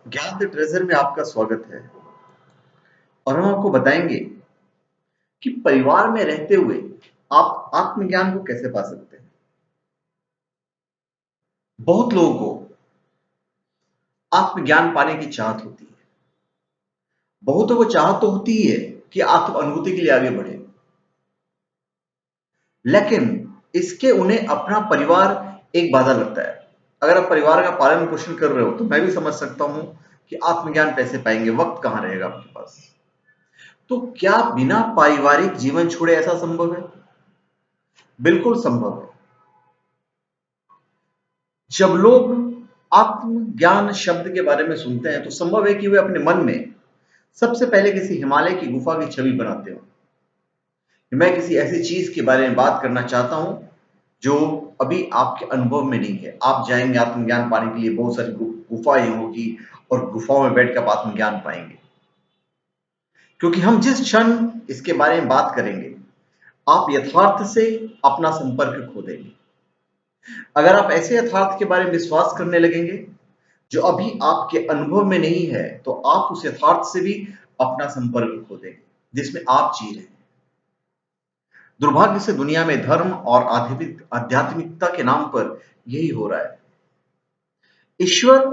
ज्ञान the treasure में आपका स्वागत है और हम आपको बताएंगे कि परिवार में रहते हुए आप आत्मज्ञान को कैसे पा सकते हैं। बहुत लोगों को आत्मज्ञान पाने की चाहत होती है। बहुतों को चाहत तो होती ही है कि आत्म अनुभूति के लिए आगे बढ़े, लेकिन इसके उन्हें अपना परिवार एक बाधा लगता है। अगर आप परिवार का पालन पोषण कर रहे हो तो मैं भी समझ सकता हूं कि आत्मज्ञान कैसे पाएंगे, वक्त कहां रहेगा आपके पास। तो क्या बिना पारिवारिक जीवन छोड़े ऐसा संभव है? बिल्कुल संभव है। जब लोग आत्मज्ञान शब्द के बारे में सुनते हैं तो संभव है कि वे अपने मन में सबसे पहले किसी हिमालय की गुफा की छवि बनाते हो। मैं किसी ऐसी चीज के बारे में बात करना चाहता हूं जो अभी आपके अनुभव में नहीं है। आप जाएंगे आत्मज्ञान पाने के लिए, बहुत सारी गुफाएं होगी और गुफाओं में बैठकर आप आत्मज्ञान पाएंगे। क्योंकि हम जिस क्षण इसके बारे में बात करेंगे, आप यथार्थ से अपना संपर्क खो देंगे। अगर आप ऐसे यथार्थ के बारे में विश्वास करने लगेंगे जो अभी आपके अनुभव में नहीं है, तो आप उस यथार्थ से भी अपना संपर्क खो देंगे जिसमें आप जी रहे हैं। दुर्भाग्य से दुनिया में धर्म और आध्यात्मिकता के नाम पर यही हो रहा है। ईश्वर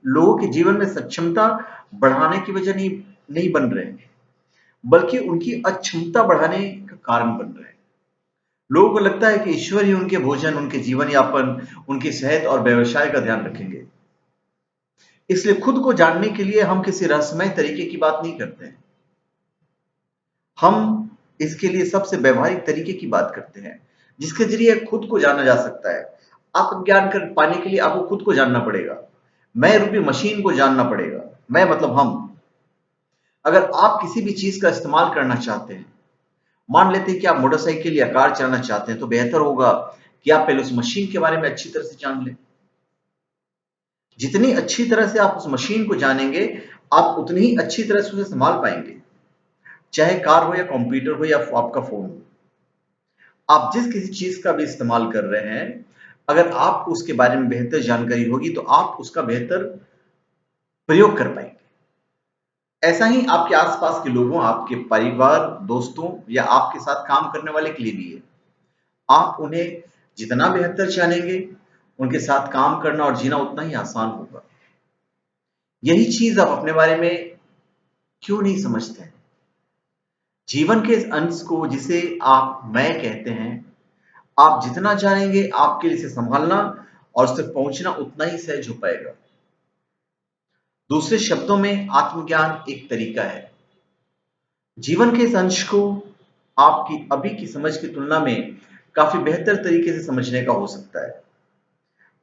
लोगों के जीवन में सक्षमता बढ़ाने की वजह नहीं बन रहे हैं, बल्कि उनकी अक्षमता बढ़ाने का कारण बन रहे हैं। लोगों को लगता है कि ईश्वर ही उनके भोजन, उनके जीवन यापन, उनकी सेहत और व्यवसाय का ध्यान रखेंगे। इसलिए खुद को जानने के लिए हम किसी रहस्यमय तरीके की बात नहीं करते हैं। हम इसके लिए सबसे व्यवहारिक तरीके की बात करते हैं जिसके जरिए खुद को जाना जा सकता है। आत्मज्ञान कर पाने के लिए आपको खुद को जानना पड़ेगा। मैं रूपी मशीन को जानना पड़ेगा। मैं मतलब हम। अगर आप किसी भी चीज का इस्तेमाल करना चाहते हैं, मान लेते हैं कि आप मोटरसाइकिल या कार चलाना चाहते हैं, तो बेहतर होगा कि आप पहले उस मशीन के बारे में अच्छी तरह से जान लें। जितनी अच्छी तरह से आप उस मशीन को जानेंगे, आप उतनी ही अच्छी तरह से उसे संभाल पाएंगे। चाहे कार हो या कंप्यूटर हो या आपका फोन हो, आप जिस किसी चीज का भी इस्तेमाल कर रहे हैं, अगर आपको उसके बारे में बेहतर जानकारी होगी तो आप उसका बेहतर प्रयोग कर पाएंगे। ऐसा ही आपके आसपास के लोगों, आपके परिवार, दोस्तों या आपके साथ काम करने वाले के लिए भी है। आप उन्हें जितना बेहतर जानेंगे, उनके साथ काम करना और जीना उतना ही आसान होगा। यही चीज आप अपने बारे में क्यों नहीं समझते हैं? जीवन के इस अंश को जिसे आप मैं कहते हैं, आप जितना जानेंगे आपके लिए इसे संभालना और उस तक पहुंचना उतना ही सहज हो पाएगा। दूसरे शब्दों में आत्मज्ञान एक तरीका है। जीवन के इस अंश को आपकी अभी की समझ की तुलना में काफी बेहतर तरीके से समझने का हो सकता है।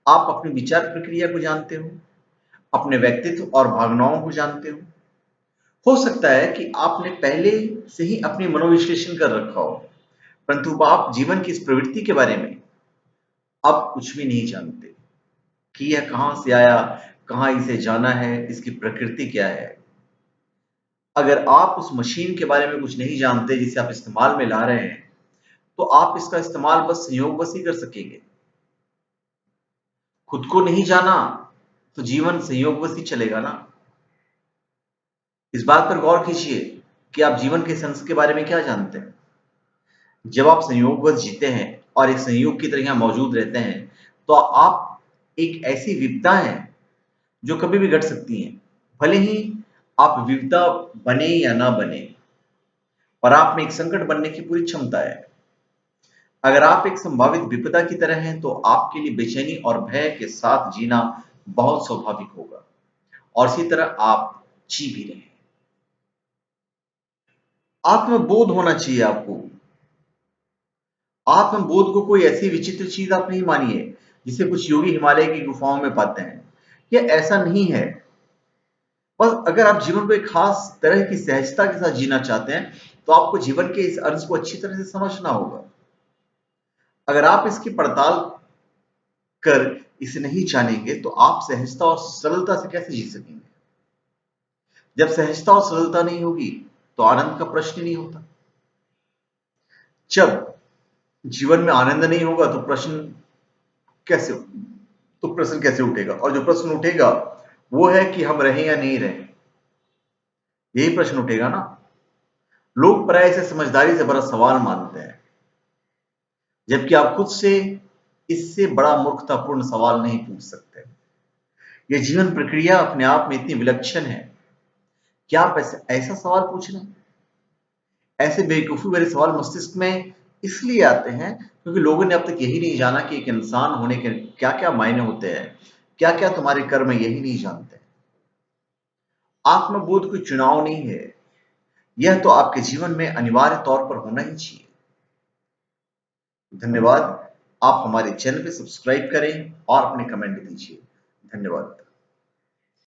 आप अपनी विचार प्रक्रिया को जानते हो, अपने व्यक्तित्व और भावनाओं को जानते हो सकता है कि आपने पहले से ही अपनी मनोविश्लेषण कर रखा हो, परंतु आप जीवन की इस प्रवृत्ति के बारे में अब कुछ भी नहीं जानते कि यह कहां से आया, कहां इसे जाना है, इसकी प्रकृति क्या है। अगर आप उस मशीन के बारे में कुछ नहीं जानते जिसे आप इस्तेमाल में ला रहे हैं, तो आप इसका इस्तेमाल बस संयोगवश ही कर सकेंगे। खुद को नहीं जाना तो जीवन संयोगवश ही चलेगा ना। इस बात पर गौर कीजिए कि आप जीवन के संस के बारे में क्या जानते हैं। जब आप संयोगवश जीते हैं और एक संयोग की तरह यहाँ मौजूद रहते हैं, तो आप एक ऐसी विपदा है जो कभी भी घट सकती हैं। भले ही आप विपदा बने या ना बने, पर आप में एक संकट बनने की पूरी क्षमता है। अगर आप एक संभावित विपदा की तरह हैं, तो आपके लिए बेचैनी और भय के साथ जीना बहुत स्वाभाविक होगा और इसी तरह आप जी भी रहे हैं। आत्मबोध होना चाहिए आपको। आत्मबोध को कोई ऐसी विचित्र चीज आप नहीं मानिए जिसे कुछ योगी हिमालय की गुफाओं में पाते हैं। यह ऐसा नहीं है। बस अगर आप जीवन को एक खास तरह की सहजता के साथ जीना चाहते हैं, तो आपको जीवन के इस अर्थ को अच्छी तरह से समझना होगा। अगर आप इसकी पड़ताल कर इसे नहीं जानेंगे, तो आप सहजता और सरलता से कैसे जी सकेंगे? जब सहजता और सरलता नहीं होगी, तो आनंद का प्रश्न ही नहीं होता। जब जीवन में आनंद नहीं होगा, तो प्रश्न कैसे उठेगा? और जो प्रश्न उठेगा वो है कि हम रहें या नहीं रहें। यही प्रश्न उठेगा ना। लोग प्राय इसे समझदारी से भरा सवाल मानते हैं, जबकि आप खुद से इससे बड़ा मूर्खतापूर्ण सवाल नहीं पूछ सकते। ये जीवन प्रक्रिया अपने आप में इतनी विलक्षण है। क्या आप ऐसा सवाल पूछ रहे हैं? ऐसे बेवकूफी भरे सवाल मस्तिष्क में इसलिए आते हैं क्योंकि लोगों ने अब तक यही नहीं जाना कि एक इंसान होने के क्या क्या मायने होते हैं, क्या क्या तुम्हारे कर्म है, यही नहीं जानते। आत्मबोध कोई चुनाव नहीं है, यह तो आपके जीवन में अनिवार्य तौर पर होना ही चाहिए। धन्यवाद। आप हमारे चैनल पे सब्सक्राइब करें और अपने कमेंट दीजिए। धन्यवाद।